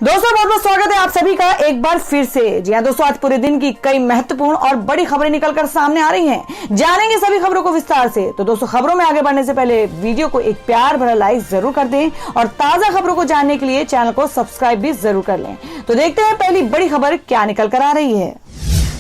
दोस्तों बहुत बहुत स्वागत है आप सभी का एक बार फिर से। जी हाँ दोस्तों, आज पूरे दिन की कई महत्वपूर्ण और बड़ी खबरें निकलकर सामने आ रही हैं। जानेंगे सभी खबरों को विस्तार से। तो दोस्तों खबरों में आगे बढ़ने से पहले वीडियो को एक प्यार भरा लाइक जरूर कर दें और ताजा खबरों को जानने के लिए चैनल को सब्सक्राइब भी जरूर कर लें। तो देखते हैं पहली बड़ी खबर क्या निकल कर आ रही है।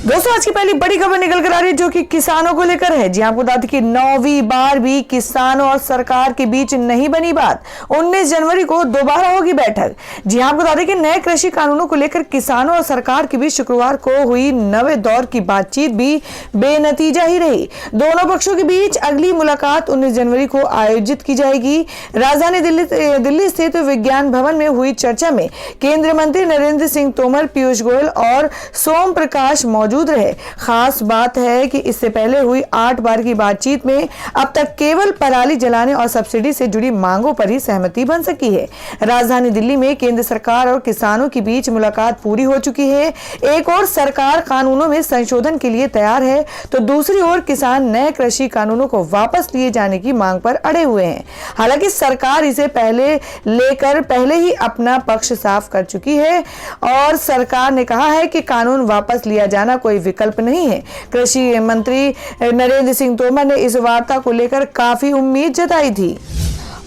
दोस्तों आज की पहली बड़ी खबर निकल कर आ रही है जो कि किसानों को लेकर है। जी आपको बता दें कि 9वीं बार भी किसानों और सरकार के बीच नहीं बनी बात। 19 जनवरी को दोबारा होगी बैठक। जी आपको बता दें कि नए कृषि कानूनों को लेकर किसानों और सरकार के बीच शुक्रवार को हुई नवे दौर की बातचीत भी बेनतीजा ही रही। दोनों पक्षों के बीच अगली मुलाकात 19 जनवरी को आयोजित की जाएगी। राजधानी दिल्ली स्थित विज्ञान भवन में हुई चर्चा में केंद्रीय मंत्री नरेंद्र सिंह तोमर, पीयूष गोयल और सोम प्रकाश मौजूद रहे। खास बात है कि इससे पहले हुई 8 बार की बातचीत में अब तक केवल पराली जलाने और सब्सिडी से जुड़ी मांगों पर ही सहमति बन सकी है। राजधानी दिल्ली में केंद्र सरकार और किसानों के बीच मुलाकात पूरी हो चुकी है। एक ओर सरकार कानूनों में संशोधन के लिए तैयार है तो दूसरी ओर किसान नए कृषि कानूनों को वापस लिए जाने की मांग पर अड़े हुए हैं। हालांकि सरकार इसे पहले ही अपना पक्ष साफ कर चुकी है और सरकार ने कहा है कि कानून वापस लिया जाना कोई विकल्प नहीं है। कृषि मंत्री नरेंद्र सिंह तोमर ने इस वार्ता को लेकर काफी उम्मीद जताई थी।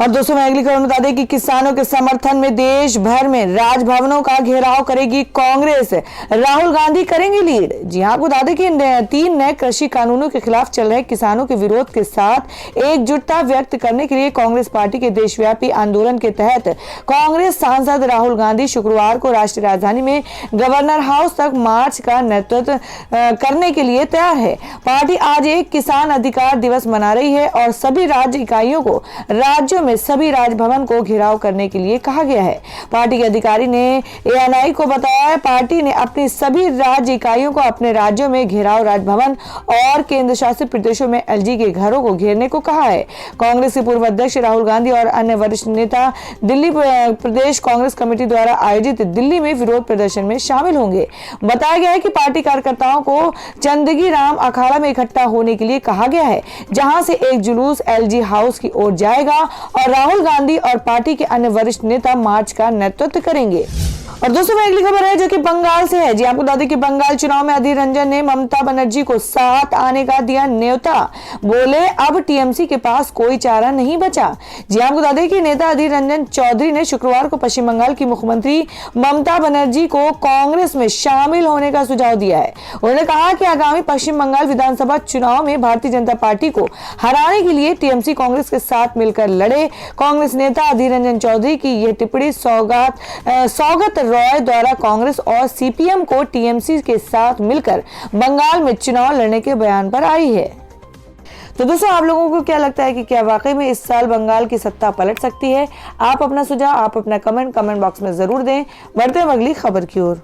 और दोस्तों मैं अगली खबर बता दें कि किसानों के समर्थन में देश भर में राजभवनों का घेराव करेगी कांग्रेस, राहुल गांधी करेंगे लीड। जी हाँ आपको बता दें कि 3 नए कृषि कानूनों के खिलाफ चल रहे किसानों के विरोध के साथ एकजुटता व्यक्त करने के लिए कांग्रेस पार्टी के देशव्यापी आंदोलन के तहत कांग्रेस सांसद राहुल गांधी शुक्रवार को राष्ट्रीय राजधानी में गवर्नर हाउस तक मार्च का नेतृत्व करने के लिए तैयार है। पार्टी आज एक किसान अधिकार दिवस मना रही है और सभी राज्य इकाइयों को राज्यों में सभी राजभवन को घेराव करने के लिए कहा गया है। पार्टी के अधिकारी ने एएनआई को बताया पार्टी ने अपनी सभी राज्य इकाइयों को अपने राज्यों में घेराव राजभवन और केंद्र शासित प्रदेशों में एलजी के घरों को घेरने को कहा है। कांग्रेस के पूर्व अध्यक्ष राहुल गांधी और अन्य वरिष्ठ नेता दिल्ली प्रदेश कांग्रेस कमेटी द्वारा आयोजित दिल्ली में विरोध प्रदर्शन में शामिल होंगे। बताया गया है कि पार्टी कार्यकर्ताओं को चंदगी राम अखाड़ा में इकट्ठा होने के लिए कहा गया है, जहां से एक जुलूस एलजी हाउस की ओर जाएगा और राहुल गांधी और पार्टी के अन्य वरिष्ठ नेता मार्च का नेतृत्व करेंगे। और दोस्तों में अगली खबर है जो कि बंगाल से है। जी आपको बता दें कि बंगाल चुनाव में अधीर रंजन ने ममता बनर्जी को साथ आने का दिया न्योता। बोले अब टीएमसी के पास कोई चारा नहीं बचा। जी आपको बता दें कि नेता अधीर रंजन चौधरी ने शुक्रवार को पश्चिम बंगाल की मुख्यमंत्री ममता बनर्जी को कांग्रेस में शामिल होने का सुझाव दिया है। उन्होंने कहा कि आगामी पश्चिम बंगाल विधानसभा चुनाव में भारतीय जनता पार्टी को हराने के लिए टीएमसी कांग्रेस के साथ मिलकर लड़े। कांग्रेस नेता अधीर रंजन चौधरी की यह टिप्पणी सौगत रॉय द्वारा कांग्रेस और सीपीएम को टीएमसी के साथ मिलकर बंगाल में चुनाव लड़ने के बयान पर आई है। तो दोस्तों आप लोगों को क्या लगता है कि क्या वाकई में इस साल बंगाल की सत्ता पलट सकती है? आप अपना सुझाव, आप अपना कमेंट बॉक्स में जरूर दें। बढ़ते हैं अगली खबर की ओर।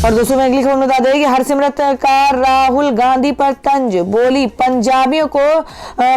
और दोस्तों मैं अगली खबर बता दें कि हरसिमरत का राहुल गांधी पर तंज, बोली पंजाबियों को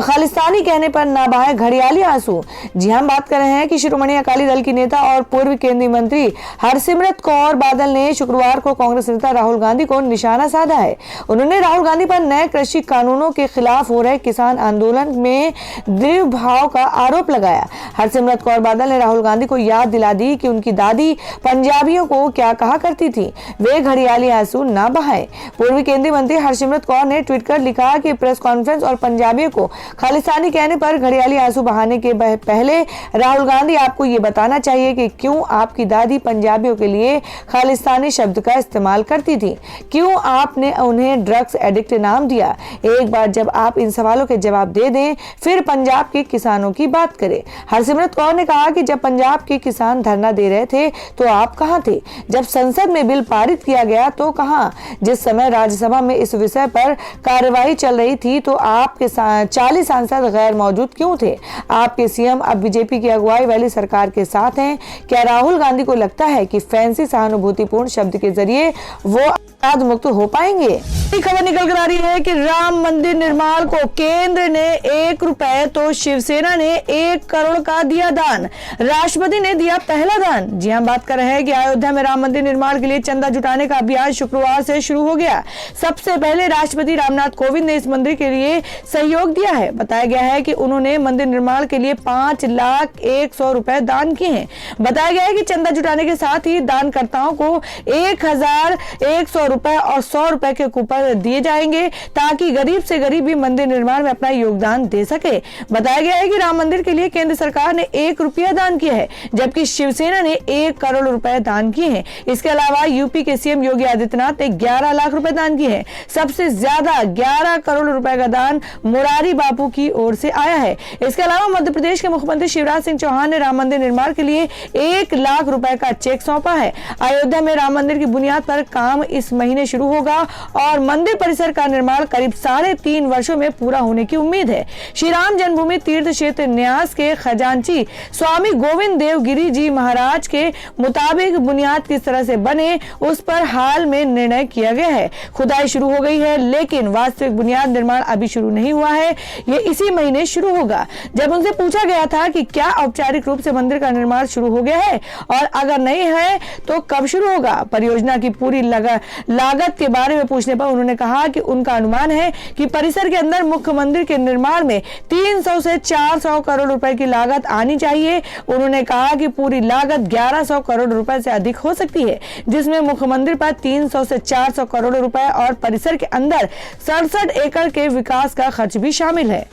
खालिस्तानी कहने पर ना बहाए घड़ियाली आंसू। जी हम बात कर रहे हैं कि शिरोमणि अकाली दल की नेता और पूर्व केंद्रीय मंत्री हरसिमरत कौर बादल ने शुक्रवार को कांग्रेस नेता राहुल गांधी को निशाना साधा है। उन्होंने राहुल गांधी पर नए कृषि कानूनों के खिलाफ हो रहे किसान आंदोलन में द्विभाव का आरोप लगाया। हरसिमरत कौर बादल ने राहुल गांधी को याद दिला दी कि उनकी दादी पंजाबियों को क्या कहा करती थी, वे घड़ियाली आंसू ना बहाएं। पूर्व केंद्रीय मंत्री हरसिमरत कौर ने ट्वीट कर लिखा कि प्रेस कॉन्फ्रेंस और पंजाबियों को खालिस्तानी कहने पर घड़ियाली आंसू बहाने के पहले राहुल गांधी आपको ये बताना चाहिए कि क्यों आपकी दादी पंजाबियों के लिए खालिस्तानी शब्द का इस्तेमाल करती थी, क्यों आपने उन्हें ड्रग्स एडिक्ट नाम दिया। एक बार जब आप इन सवालों के जवाब दे दें फिर पंजाब के किसानों की बात करें। हरसिमरत कौर ने कहा कि जब पंजाब के किसान धरना दे रहे थे तो आप कहां थे? जब संसद में बिल पारित किया गया तो कहां? जिस समय राज्यसभा में इस विषय पर कार्यवाही चल रही थी तो आपके 40 सांसद गैर मौजूद क्यों थे? आपके सीएम अब बीजेपी की अगुवाई वाली सरकार के साथ हैं। क्या राहुल गांधी को लगता है कि फैंसी सहानुभूतिपूर्ण शब्द के जरिए वो विवाद मुक्त हो पाएंगे। खबर निकल कर आ रही है कि राम मंदिर निर्माण को केंद्र ने 1 रुपए तो शिवसेना ने 1 करोड़ का दिया दान। राष्ट्रपति ने दिया पहला दान। जी हां, बात कर रहे हैं कि अयोध्या में राम मंदिर निर्माण के लिए चंदा जुटाने का अभियान शुक्रवार से शुरू हो गया। सबसे पहले राष्ट्रपति रामनाथ कोविंद ने इस मंदिर के लिए सहयोग दिया है। बताया गया है कि उन्होंने मंदिर निर्माण के लिए 5,01,100 रुपए दान किए हैं। बताया गया है कि चंदा जुटाने के साथ ही दानकर्ताओं को 1,100 रुपए और 100 रुपए के कूपन दिए जाएंगे ताकि गरीब से गरीब भी मंदिर निर्माण में अपना योगदान दे सके। बताया गया है कि राम मंदिर के लिए केंद्र सरकार ने 1 रुपया दान किया है, जबकि शिवसेना ने 1 करोड़ रुपए दान किए हैं। इसके अलावा यूपी के सीएम योगी आदित्यनाथ ने 11 लाख रुपए दान किए हैं। सबसे ज्यादा 11 करोड़ रुपए का दान मुरारी बापू की ओर से आया है। इसके अलावा मध्य प्रदेश के मुख्यमंत्री शिवराज सिंह चौहान ने राम मंदिर निर्माण के लिए 1 लाख रुपए का चेक सौंपा है। अयोध्या में राम मंदिर की बुनियाद पर काम इस महीने शुरू होगा और मंदिर परिसर का निर्माण करीब 3.5 वर्षों में पूरा होने की उम्मीद है। श्री राम जन्मभूमि तीर्थ क्षेत्र न्यास के खजांची स्वामी गोविंद देव गिरी जी महाराज के मुताबिक बुनियाद किस तरह से बने उस पर हाल में निर्णय किया गया है। खुदाई शुरू हो गई है, लेकिन वास्तविक बुनियाद निर्माण अभी शुरू नहीं हुआ है। ये इसी महीने शुरू होगा। जब उनसे पूछा गया था कि क्या औपचारिक रूप से मंदिर का निर्माण शुरू हो गया है और अगर नहीं है तो कब शुरू होगा, परियोजना की पूरी लागत के बारे में पूछने पर उन्होंने कहा कि उनका अनुमान है कि परिसर के अंदर मुख्य मंदिर के निर्माण में 300 से 400 करोड़ रुपए की लागत आनी चाहिए। उन्होंने कहा कि पूरी लागत 1100 करोड़ रुपए से अधिक हो सकती है, जिसमें मुख्य मंदिर पर 300 से 400 करोड़ रुपए और परिसर के अंदर 67 एकड़ के विकास का खर्च भी शामिल है।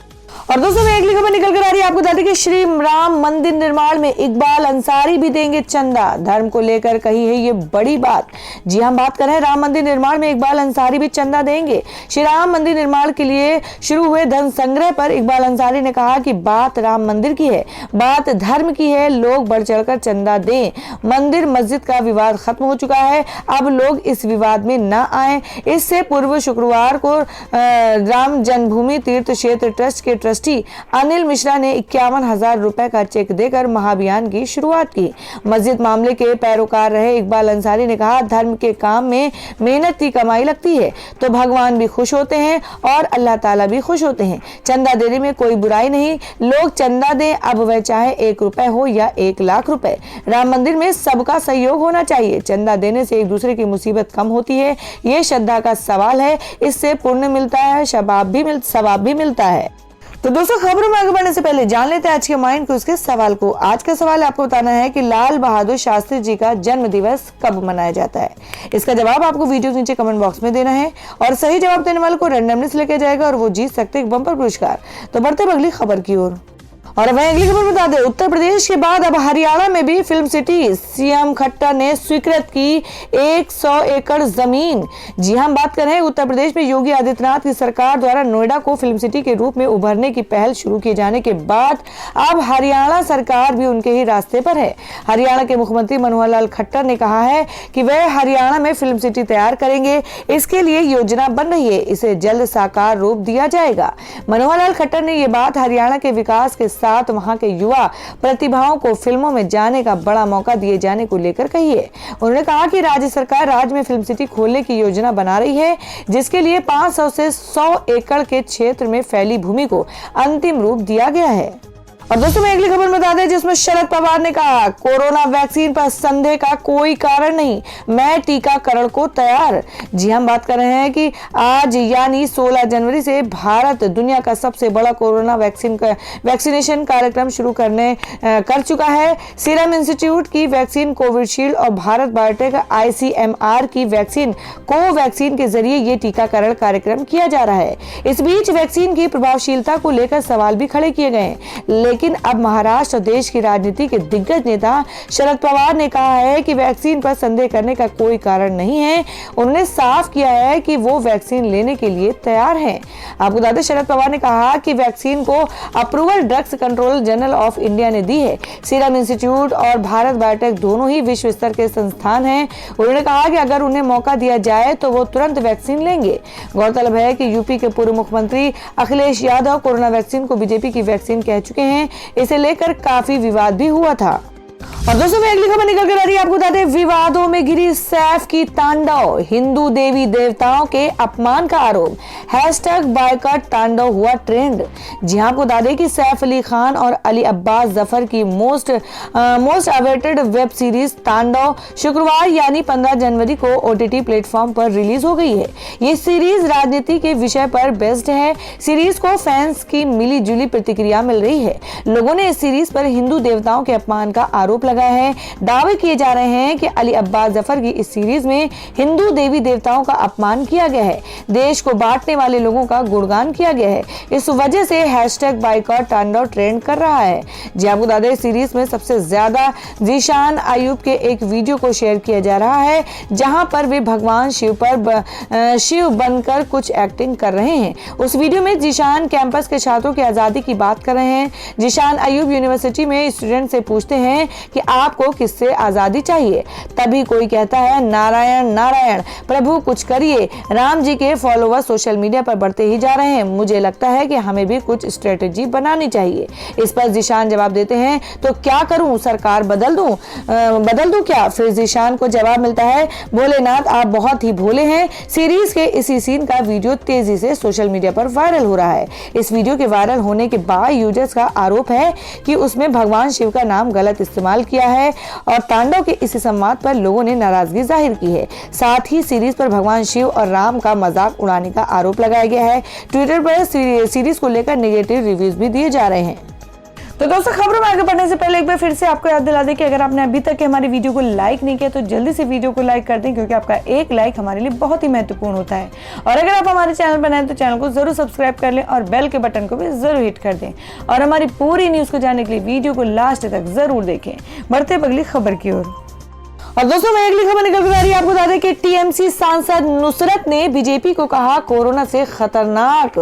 और दोस्तों में अगली खबर निकल कर आ रही है। आपको बता दें कि श्री राम मंदिर निर्माण में इकबाल अंसारी भी देंगे चंदा। धर्म को लेकर कही है ये बड़ी बात। जी हम बात कर रहे हैं राम मंदिर निर्माण में इकबाल अंसारी भी चंदा देंगे। श्री राम मंदिर निर्माण के लिए शुरू हुए धन संग्रह पर इकबाल अंसारी ने कहा कि बात राम मंदिर की है, बात धर्म की है। लोग बढ़ चढ़कर चंदा दें। मंदिर मस्जिद का विवाद खत्म हो चुका है, अब लोग इस विवाद में न आए। इससे पूर्व शुक्रवार को राम जन्मभूमि तीर्थ क्षेत्र ट्रस्ट के ट्रस्टी अनिल मिश्रा ने 51,000 रुपए का चेक देकर महाअभियान की शुरुआत की। मस्जिद मामले के पैरोकार रहे इकबाल अंसारी ने कहा, धर्म के काम में मेहनत की कमाई लगती है तो भगवान भी खुश होते हैं और अल्लाह ताला भी खुश होते हैं। चंदा देने में कोई बुराई नहीं, लोग चंदा दें, अब वह चाहे 1 रुपए हो या 1 लाख रुपए। राम मंदिर में सबका सहयोग होना चाहिए। चंदा देने से एक दूसरे की मुसीबत कम होती है। ये श्रद्धा का सवाल है, इससे पुण्य मिलता है, सवाब भी मिलता है। तो दोस्तों खबरों में आगे बढ़ने से पहले जान लेते हैं आज के माइंड क्विज के सवाल को। आज का सवाल आपको बताना है कि लाल बहादुर शास्त्री जी का जन्म दिवस कब मनाया जाता है। इसका जवाब आपको वीडियो के नीचे कमेंट बॉक्स में देना है और सही जवाब देने वाले को रैंडमली सिलेक्ट किया जाएगा और वो जीत सकते हैं बम्पर पुरस्कार। तो बढ़ते हैं अगली खबर की ओर। और वहीं अगली खबर बता दें, उत्तर प्रदेश के बाद अब हरियाणा में भी फिल्म सिटी। सीएम खट्टर ने स्वीकृत की 100 एकड़ जमीन। जी हम बात कर रहे हैं उत्तर प्रदेश में योगी आदित्यनाथ की सरकार द्वारा नोएडा को फिल्म सिटी के रूप में उभरने की पहल शुरू किए जाने के बाद अब हरियाणा सरकार भी उनके ही रास्ते पर है। हरियाणा के मुख्यमंत्री मनोहर लाल खट्टर ने कहा है कि वह हरियाणा में फिल्म सिटी तैयार करेंगे। इसके लिए योजना बन रही है, इसे जल्द साकार रूप दिया जाएगा। मनोहर लाल खट्टर ने ये बात हरियाणा के विकास के साथ वहां के युवा प्रतिभाओं को फिल्मों में जाने का बड़ा मौका दिए जाने को लेकर कही है। उन्होंने कहा कि राज्य सरकार राज्य में फिल्म सिटी खोलने की योजना बना रही है, जिसके लिए 500 से 100 एकड़ के क्षेत्र में फैली भूमि को अंतिम रूप दिया गया है। और दोस्तों मैं अगली खबर बता दें जिसमें शरद पवार ने कहा, कोरोना वैक्सीन पर संदेह का कोई कारण नहीं, मैं टीकाकरण को तैयार। जी हम बात कर रहे हैं कि आज यानी 16 जनवरी से भारत दुनिया का सबसे बड़ा कोरोना वैक्सीनेशन कार्यक्रम शुरू कर चुका है। सीरम इंस्टीट्यूट की वैक्सीन कोविशील्ड और भारत बायोटेक ICMR की वैक्सीन कोवैक्सीन के जरिए ये टीकाकरण कार्यक्रम किया जा रहा है। इस बीच वैक्सीन की प्रभावशीलता को लेकर सवाल भी खड़े किए गए, लेकिन अब महाराष्ट्र और देश की राजनीति के दिग्गज नेता शरद पवार ने कहा है कि वैक्सीन पर संदेह करने का कोई कारण नहीं है। उन्होंने साफ किया है कि वो वैक्सीन लेने के लिए तैयार हैं। आपको बता दें शरद पवार ने कहा कि वैक्सीन को approval drugs control general of India ने दी है। सीरम इंस्टीट्यूट और भारत बायोटेक दोनों ही विश्व स्तर के संस्थान हैं। उन्होंने कहा कि अगर उन्हें मौका दिया जाए तो वो तुरंत वैक्सीन लेंगे। गौरतलब है कि यूपी के पूर्व मुख्यमंत्री अखिलेश यादव कोरोना वैक्सीन को बीजेपी की वैक्सीन कह चुके हैं। इसे लेकर काफी विवाद भी हुआ था। और दोस्तों मैं अगली खबर निकल कर आ रही है, आपको बता दें विवादों में घिरी सैफ की तांडव, हिंदू देवी देवताओं के अपमान का आरोप, #बायकॉट तांडव हुआ ट्रेंड। जी हां, आपको बता दें कि सैफ अली खान और अली अब्बास जफर की मोस्ट अवेटेड वेब सीरीज तांडव शुक्रवार यानी 15 जनवरी को OTT प्लेटफॉर्म पर रिलीज हो गई है। ये सीरीज राजनीति के विषय पर बेस्ड है। सीरीज को फैंस की मिली जुली प्रतिक्रिया मिल रही है। लोगों ने इस सीरीज पर हिंदू देवताओं के अपमान का आरोप लगाया है। दावे किए जा रहे हैं कि अली अब्बास जफर की इस सीरीज में हिंदू देवी देवताओं का अपमान किया गया है, देश को बांटने वाले लोगों का गुणगान किया गया है। इस वजह से #बायकॉट तांडव ट्रेंड कर रहा है। जी आपको बता दें सीरीज में सबसे ज्यादा जीशान अयूब के एक वीडियो को शेयर किया जा रहा है, जहां पर वे भगवान शिव बनकर कुछ एक्टिंग कर रहे हैं। उस वीडियो में जीशान कैंपस के छात्रों की आजादी की बात कर रहे हैं। जीशान अयूब यूनिवर्सिटी में स्टूडेंट से पूछते हैं कि आपको किससे आजादी चाहिए, तभी कोई कहता है नारायण नारायण, प्रभु कुछ करिए। राम जी के फॉलोअर्स सोशल मीडिया पर बढ़ते ही जा रहे हैं, मुझे लगता है कि हमें भी कुछ स्ट्रेटेजी बनानी चाहिए। इस पर जीशान जवाब देते हैं तो क्या करूं, सरकार बदल दूं क्या? फिर जीशान को जवाब मिलता है भोलेनाथ आप बहुत ही भोले हैं। सीरीज के इसी सीन का वीडियो तेजी से सोशल मीडिया पर वायरल हो रहा है। इस वीडियो के वायरल होने के बाद यूजर्स का आरोप है कि उसमें भगवान शिव का नाम गलत इस्तेमाल किया है और तांडव के इसी संवाद पर लोगों ने नाराजगी जाहिर की है। साथ ही सीरीज पर भगवान शिव और राम का मजाक उड़ाने का आरोप लगाया गया है। ट्विटर पर सीरीज को लेकर नेगेटिव रिव्यूज भी दिए जा रहे हैं। तो दोस्तों खबरों में आगे बढ़ने से पहले एक बार फिर से आपको याद दिला दें कि अगर आपने अभी तक हमारी वीडियो को लाइक नहीं किया तो जल्दी से वीडियो को लाइक कर दें, क्योंकि आपका एक लाइक हमारे लिए बहुत ही महत्वपूर्ण होता है। और अगर आप हमारे चैनल पर नए हैं तो चैनल को जरूर सब्सक्राइब कर लें और बेल के बटन को भी जरूर हिट कर दें। और हमारी पूरी न्यूज को जानने के लिए वीडियो को लास्ट तक जरूर देखें। बढ़ते अगली खबर की ओर। और दोस्तों मैं अगली खबर निकल कर आ रही है, आपको बता दें कि TMC सांसद नुसरत ने बीजेपी को कहा कोरोना से खतरनाक,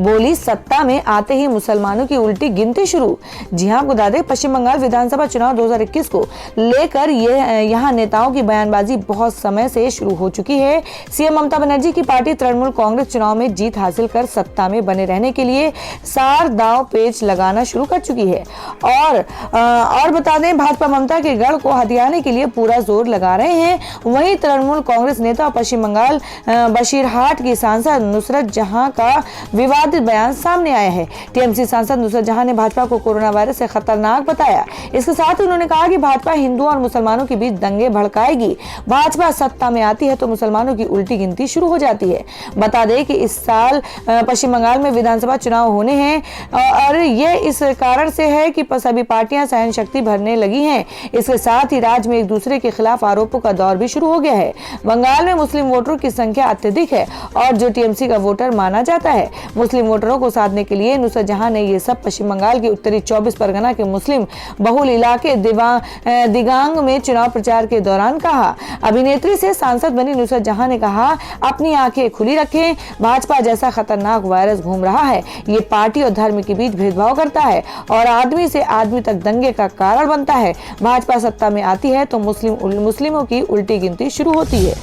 बोली सत्ता में आते ही मुसलमानों की उल्टी गिनती शुरू। जी हां, आपको बता दें पश्चिम बंगाल विधानसभा चुनाव 2021 को लेकर यहां नेताओं की बयानबाजी बहुत समय से शुरू हो चुकी है। सीएम ममता बनर्जी की पार्टी तृणमूल कांग्रेस चुनाव में जीत हासिल कर सत्ता में बने रहने के लिए सार दाव पेच लगाना शुरू कर चुकी है। और बता दें भाजपा ममता के गढ़ को हथियाने के लिए पूरा जोर लगा रहे हैं। वहीं तृणमूल कांग्रेस नेता पश्चिम बंगाल बशीरहाट की सांसद नुसरत जहां का विवादित बयान सामने आया है। TMC सांसद नुसरत जहां ने भाजपा को कोरोना वायरस से खतरनाक बताया। इसके साथ ही उन्होंने कहा कि भाजपा हिंदुओं और मुसलमानों के बीच दंगे भड़काएगी। भाजपा सत्ता में आती है तो मुसलमानों की उल्टी गिनती शुरू हो जाती है। बता दें कि इस साल पश्चिम बंगाल में विधानसभा चुनाव होने हैं और ये इस कारण से है कि सभी पार्टियां सहन शक्ति भरने लगी हैं। इसके साथ ही राज्य में एक दूसरे के खिलाफ आरोपों का दौर भी शुरू हो गया है। बंगाल में मुस्लिम वोटरों की संख्या अत्यधिक है और जो TMC का वोटर माना जाता है। मुस्लिम वोटरों को साधने के लिए नुसरत जहां ने ये सब पश्चिम बंगाल के उत्तरी 24 परगना के मुस्लिम बहुल इलाके दिगांग में चुनाव प्रचार के दौरान कहा। अभिनेत्री से सांसद बनी नुसरत जहां ने कहा अपनी आंखें खुली रखें, भाजपा जैसा खतरनाक वायरस घूम रहा है। ये पार्टी और धर्म के बीच भेदभाव करता है और आदमी से आदमी तक दंगे का कारण बनता है। भाजपा सत्ता में आती है तो मुस्लिमों की उल्टी गिनती शुरू होती है।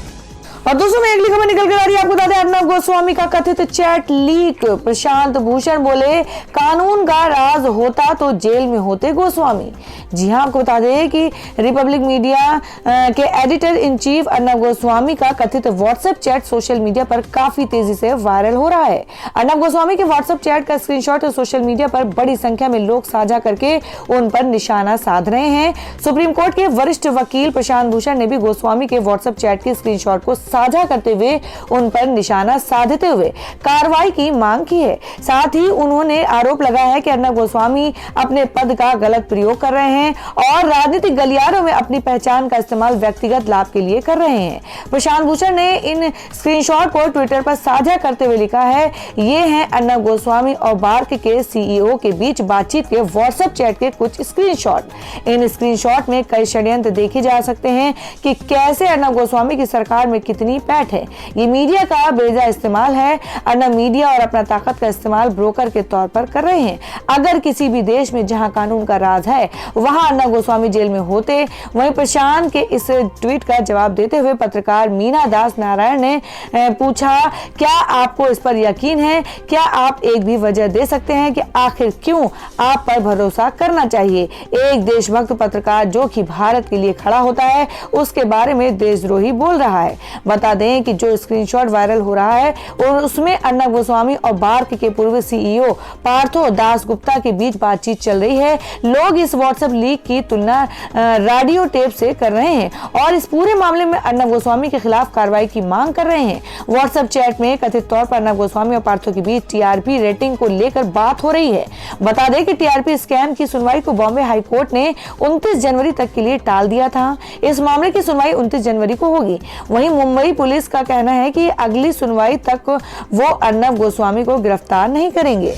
और दोस्तों में अगली खबर निकल कर आ रही है, आपको बता दें अर्नब गोस्वामी का कथित चैट लीक। प्रशांत भूषण बोले कानून का राज होता तो जेल में होते गोस्वामी। जी हां, आपको बता दें कि रिपब्लिक मीडिया के editor in chief Arnab Goswami का कथित व्हाट्सएप चैट सोशल मीडिया पर काफी तेजी से वायरल हो रहा है। अर्नब गोस्वामी के व्हाट्सएप चैट का स्क्रीनशॉट सोशल मीडिया पर बड़ी संख्या में लोग साझा करके उन पर निशाना साध रहे हैं। सुप्रीम कोर्ट के वरिष्ठ वकील प्रशांत भूषण ने भी गोस्वामी के व्हाट्सएप चैट के स्क्रीनशॉट को साझा करते हुए उन पर निशाना साधते हुए कार्रवाई की मांग की है। साथ ही उन्होंने आरोप लगाया है कि अर्नब गोस्वामी अपने पद का गलत प्रयोग कर रहे हैं और राजनीतिक गलियारों में अपनी पहचान का इस्तेमाल व्यक्तिगत लाभ के लिए कर रहे हैं। प्रशांत भूषण ने इन स्क्रीनशॉट को ट्विटर पर साझा करते हुए लिखा है, ये हैं अर्नब गोस्वामी और बार्क के CEO के बीच बातचीत के व्हाट्सएप चैट के कुछ स्क्रीनशॉट। इन स्क्रीनशॉट में कई षड्यंत्र देखे जा सकते हैं कि कैसे अर्नब गोस्वामी की सरकार में इतनी पैठ है। ये मीडिया का बेजा इस्तेमाल है। अर्नब मीडिया और अपना ताकत का इस्तेमाल ब्रोकर के तौर पर कर रहे हैं। अगर किसी भी देश में जहां कानून का राज है वहां अर्नब गोस्वामी जेल में होते। वहीं प्रशांत के इस ट्वीट का जवाब देते हुए पत्रकार मीना दास नारायण ने पूछा, क्या आपको इस पर यकीन है? क्या आप एक भी वजह दे सकते हैं कि आखिर क्यों आप पर भरोसा करना चाहिए? एक देशभक्त पत्रकार जो कि भारत के लिए खड़ा होता है उसके बारे में देशद्रोही बोल रहा है। बता दें कि जो स्क्रीनशॉट वायरल हो रहा है और उसमें अर्नब गोस्वामी और बार्क के पूर्व सीईओ पार्थो दासगुप्ता के बीच बातचीत चल रही है। लोग इस व्हाट्सएप लीक की तुलना रेडियो टेप से कर रहे हैं और इस पूरे मामले में अर्नब गोस्वामी के खिलाफ कार्रवाई की मांग कर रहे हैं। व्हाट्सएप चैट में कथित तौर पर अर्नब गोस्वामी और पार्थो के बीच टीआरपी रेटिंग को लेकर बात हो रही है। बता दें कि टीआरपी स्कैम की सुनवाई को बॉम्बे हाई कोर्ट ने 29 जनवरी तक के लिए टाल दिया था। इस मामले की सुनवाई 29 जनवरी को होगी। वहीं मुंबई पुलिस का कहना है कि अगली सुनवाई तक वो अर्नब गोस्वामी को गिरफ्तार नहीं करेंगे।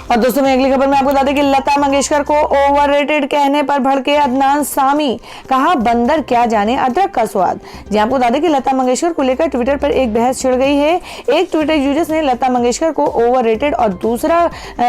और दोस्तों में अगली खबर में आपको बता दें कि लता मंगेशकर को ओवररेटेड कहने पर भड़के अदनान सामी। कहा, बंदर क्या जाने अदरक का स्वाद। जी आपको बता दें कि लता मंगेशकर को लेकर ट्विटर पर एक बहस छिड़ गई है। एक ट्विटर यूजर्स ने लता मंगेशकर को ओवररेटेड और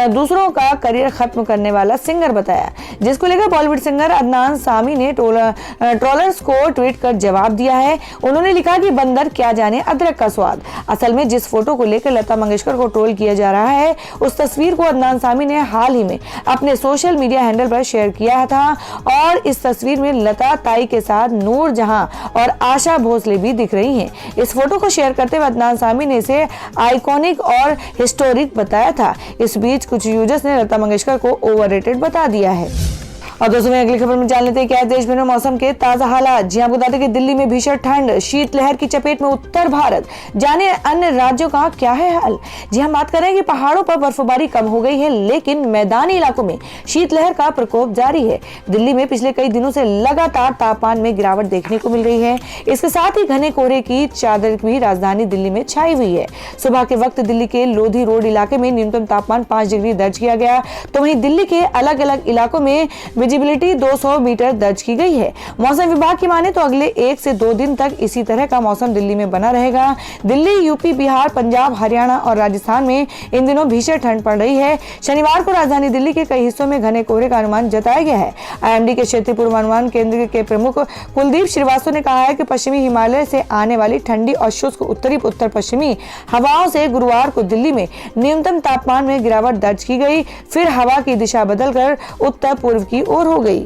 दूसरों का करियर खत्म करने वाला सिंगर बताया, जिसको लेकर बॉलीवुड सिंगर अदनान सामी ने ट्रोलर्स को ट्वीट कर जवाब दिया है। उन्होंने लिखा कि बंदर क्या जाने अदरक का स्वाद। असल में जिस फोटो को लेकर लता मंगेशकर को ट्रोल किया जा रहा है उस तस्वीर को अदनान सामी ने हाल ही में अपने सोशल मीडिया हैंडल पर शेयर किया था और इस तस्वीर में लता ताई के साथ नूर जहां और आशा भोसले भी दिख रही हैं। इस फोटो को शेयर करते हुए अदनान सामी ने इसे आइकॉनिक और हिस्टोरिक बताया था। इस बीच कुछ यूजर्स ने लता मंगेशकर को ओवररेटेड बता दिया है। और दोस्तों में अगली खबर में जान लेते हैं क्या देश भर में मौसम के ताजा हालात। जी आपको बता दें कि दिल्ली में भीषण ठंड, शीतलहर की चपेट में उत्तर भारत। जाने अन्य राज्यों का क्या है हाल। जी हम बात करें कि पहाड़ों पर बर्फबारी कम हो गई है लेकिन मैदानी इलाकों में शीतलहर का प्रकोप जारी है। दिल्ली में पिछले कई दिनों से लगातार तापमान में गिरावट देखने को मिल रही है। इसके साथ ही घने कोहरे की चादर भी राजधानी दिल्ली में छाई हुई है। सुबह के वक्त दिल्ली के लोधी रोड इलाके में न्यूनतम तापमान 5 डिग्री दर्ज किया गया, तो वहीं दिल्ली के अलग अलग इलाकों में विजिबिलिटी 200 मीटर दर्ज की गई है। मौसम विभाग की माने तो अगले 1 से 2 दिन तक इसी तरह का मौसम दिल्ली में बना रहेगा। दिल्ली, यूपी, बिहार, पंजाब, हरियाणा और राजस्थान में इन दिनों भीषण ठंड पड़ रही है। शनिवार को राजधानी दिल्ली के कई हिस्सों में घने कोहरे का अनुमान जताया गया है। आईएमडी के क्षेत्रीय पूर्वानुमान केंद्र के प्रमुख कुलदीप श्रीवास्तव ने कहा है कि पश्चिमी हिमालय से आने वाली ठंडी और शुष्क उत्तरी उत्तर पश्चिमी हवाओं से गुरुवार को दिल्ली में न्यूनतम तापमान में गिरावट दर्ज की गई, फिर हवा की दिशा बदलकर उत्तर पूर्व की ओर हो गई।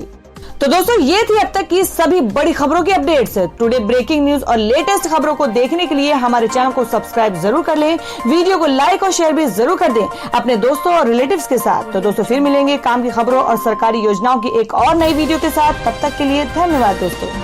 तो दोस्तों ये थी अब तक की सभी बड़ी खबरों की अपडेट्स। टुडे ब्रेकिंग न्यूज और लेटेस्ट खबरों को देखने के लिए हमारे चैनल को सब्सक्राइब जरूर कर लें, वीडियो को लाइक और शेयर भी जरूर कर दें अपने दोस्तों और रिलेटिव्स के साथ। तो दोस्तों फिर मिलेंगे काम की खबरों और सरकारी योजनाओं की एक और नई वीडियो के साथ। तब तक के लिए धन्यवाद दोस्तों।